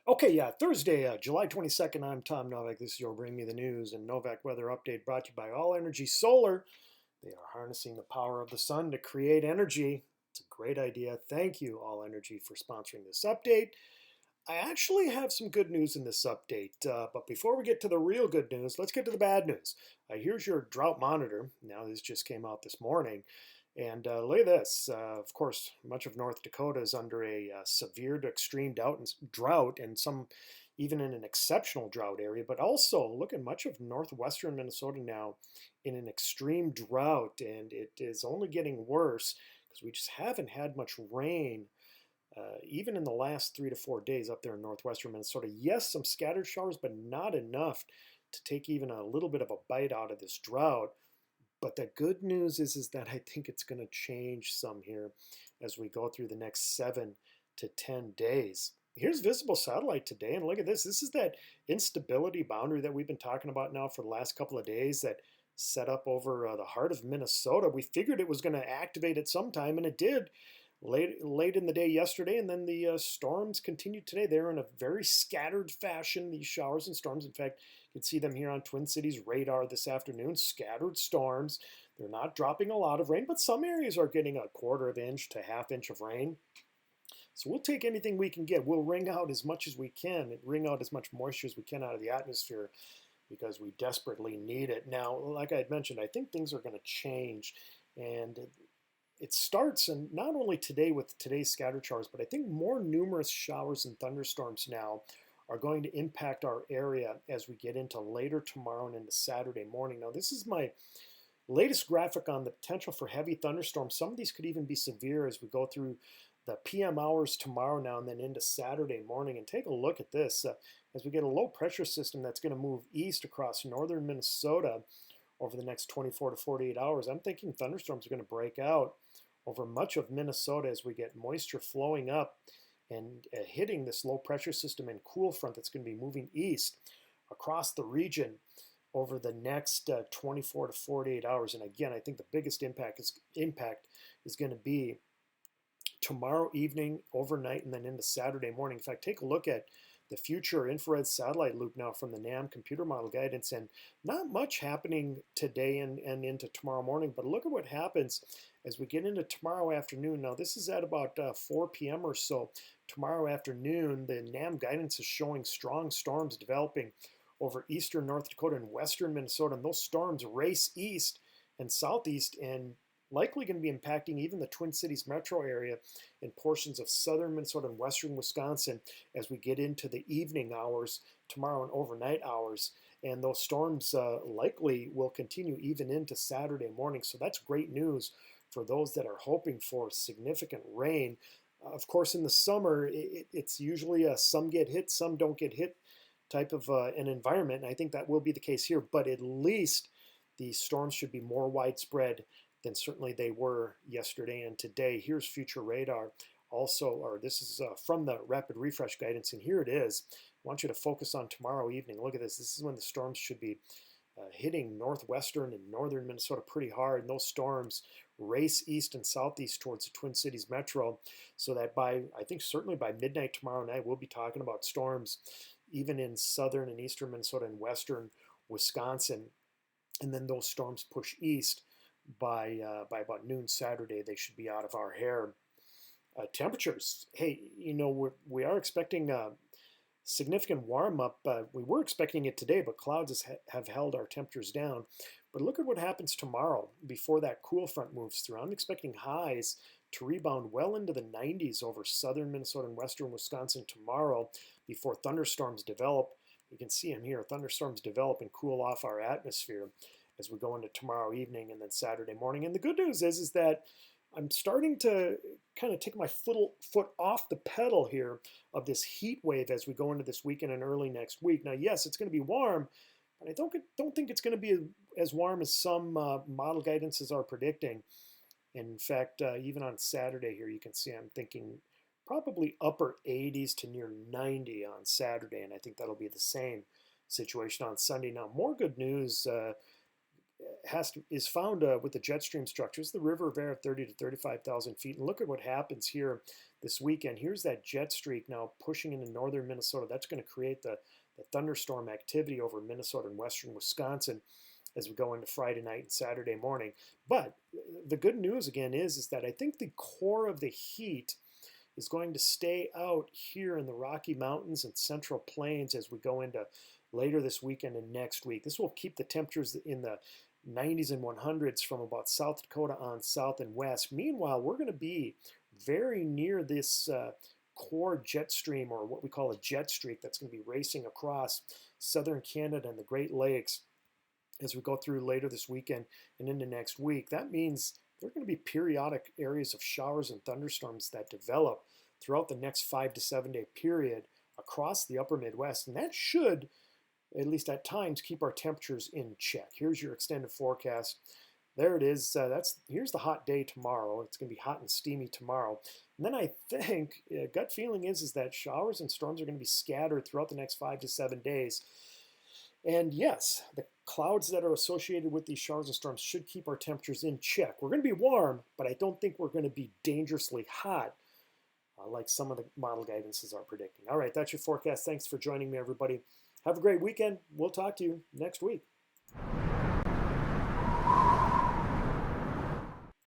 Okay, yeah, Thursday, July 22nd. I'm Tom Novak. This is your Bring Me the News and Novak Weather Update brought to you by All Energy Solar. They are harnessing the power of the sun to create energy. It's a great idea. Thank you, All Energy, for sponsoring this update. I actually have some good news in this update, but before we get to the real good news, let's get to the bad news. Here's your drought monitor. Now, this just came out this morning. And look at this. Of course, much of North Dakota is under a severe to extreme drought, and some even in an exceptional drought area. But also, look at much of northwestern Minnesota now in an extreme drought, and it is only getting worse because we just haven't had much rain even in the last 3 to 4 days up there in northwestern Minnesota. Yes, some scattered showers, but not enough to take even a little bit of a bite out of this drought. But the good news is that I think it's going to change some here as we go through the next 7 to 10 days. Here's visible satellite today, and look at this. This is that instability boundary that we've been talking about now for the last couple of days that set up over the heart of Minnesota. We figured it was going to activate at some time, and it did late in the day yesterday, and then the storms continued today. They're in a very scattered fashion, these showers and storms. In fact, you can see them here on Twin Cities radar this afternoon. Scattered storms. They're not dropping a lot of rain, but some areas are getting a quarter of inch to half inch of rain. So we'll take anything we can get. We'll wring out as much as we can, and wring out as much moisture as we can out of the atmosphere because we desperately need it. Now, like I had mentioned, I think things are going to change, and it starts, and not only today with today's scattered showers, but I think more numerous showers and thunderstorms now are going to impact our area as we get into later tomorrow and into Saturday morning. Now, this is my latest graphic on the potential for heavy thunderstorms. Some of these could even be severe as we go through the PM hours tomorrow now and then into Saturday morning. And take a look at this as we get a low pressure system that's going to move east across northern Minnesota over the next 24 to 48 hours. I'm thinking thunderstorms are going to break out over much of Minnesota as we get moisture flowing up and hitting this low pressure system and cool front that's going to be moving east across the region over the next 24 to 48 hours. And again, I think the biggest impact is going to be tomorrow evening, overnight, and then into Saturday morning. In fact, take a look at the future infrared satellite loop now from the NAM computer model guidance, and not much happening today and into tomorrow morning, but look at what happens as we get into tomorrow afternoon. Now, this is at about 4 p.m. or so. Tomorrow afternoon, the NAM guidance is showing strong storms developing over eastern North Dakota and western Minnesota, and those storms race east and southeast and likely going to be impacting even the Twin Cities metro area and portions of southern Minnesota and western Wisconsin as we get into the evening hours tomorrow and overnight hours. And those storms likely will continue even into Saturday morning. So that's great news for those that are hoping for significant rain. Of course, in the summer, it's usually a some get hit, some don't get hit type of an environment. And I think that will be the case here. But at least the storms should be more widespread than certainly they were yesterday and today. Here's future radar also, or this is from the rapid refresh guidance, and here it is. I want you to focus on tomorrow evening. Look at this. This is when the storms should be hitting northwestern and northern Minnesota pretty hard, and those storms race east and southeast towards the Twin Cities metro, so that by, I think certainly by midnight tomorrow night, we'll be talking about storms even in southern and eastern Minnesota and western Wisconsin. And then those storms push east by about noon Saturday. They should be out of our hair. Temperatures, hey, we are expecting significant warm up. We were expecting it today, but clouds have held our temperatures down. But look at what happens tomorrow before that cool front moves through. I'm expecting highs to rebound well into the 90s over southern Minnesota and western Wisconsin tomorrow before thunderstorms develop. You can see them here. Thunderstorms develop and cool off our atmosphere as we go into tomorrow evening and then Saturday morning. And the good news is that I'm starting to kind of take my foot off the pedal here of this heat wave as we go into this weekend and early next week. Now, yes, it's going to be warm, but I don't think it's going to be as warm as some model guidances are predicting. In fact, even on Saturday here, you can see I'm thinking probably upper 80s to near 90 on Saturday, and I think that'll be the same situation on Sunday. Now, more good news is found with the jet stream structures, the river of air 30 to 35,000 feet. And look at what happens here this weekend. Here's that jet streak now pushing into northern Minnesota. That's going to create the thunderstorm activity over Minnesota and western Wisconsin as we go into Friday night and Saturday morning. But the good news again is that I think the core of the heat is going to stay out here in the Rocky Mountains and Central Plains as we go into later this weekend and next week. This will keep the temperatures in the 90s and 100s from about South Dakota on south and west. Meanwhile, we're going to be very near this core jet stream, or what we call a jet streak, that's going to be racing across southern Canada and the Great Lakes as we go through later this weekend and into next week. That means there are going to be periodic areas of showers and thunderstorms that develop throughout the next 5 to 7 day period across the upper Midwest. And that should, at least at times, keep our temperatures in check. Here's your extended forecast. There it is. Here's the hot day tomorrow. It's going to be hot and steamy tomorrow. And then I think, gut feeling is that showers and storms are going to be scattered throughout the next 5 to 7 days. And yes, the clouds that are associated with these showers and storms should keep our temperatures in check. We're going to be warm, but I don't think we're going to be dangerously hot like some of the model guidances are predicting. All right, that's your forecast. Thanks for joining me, everybody. Have a great weekend. We'll talk to you next week.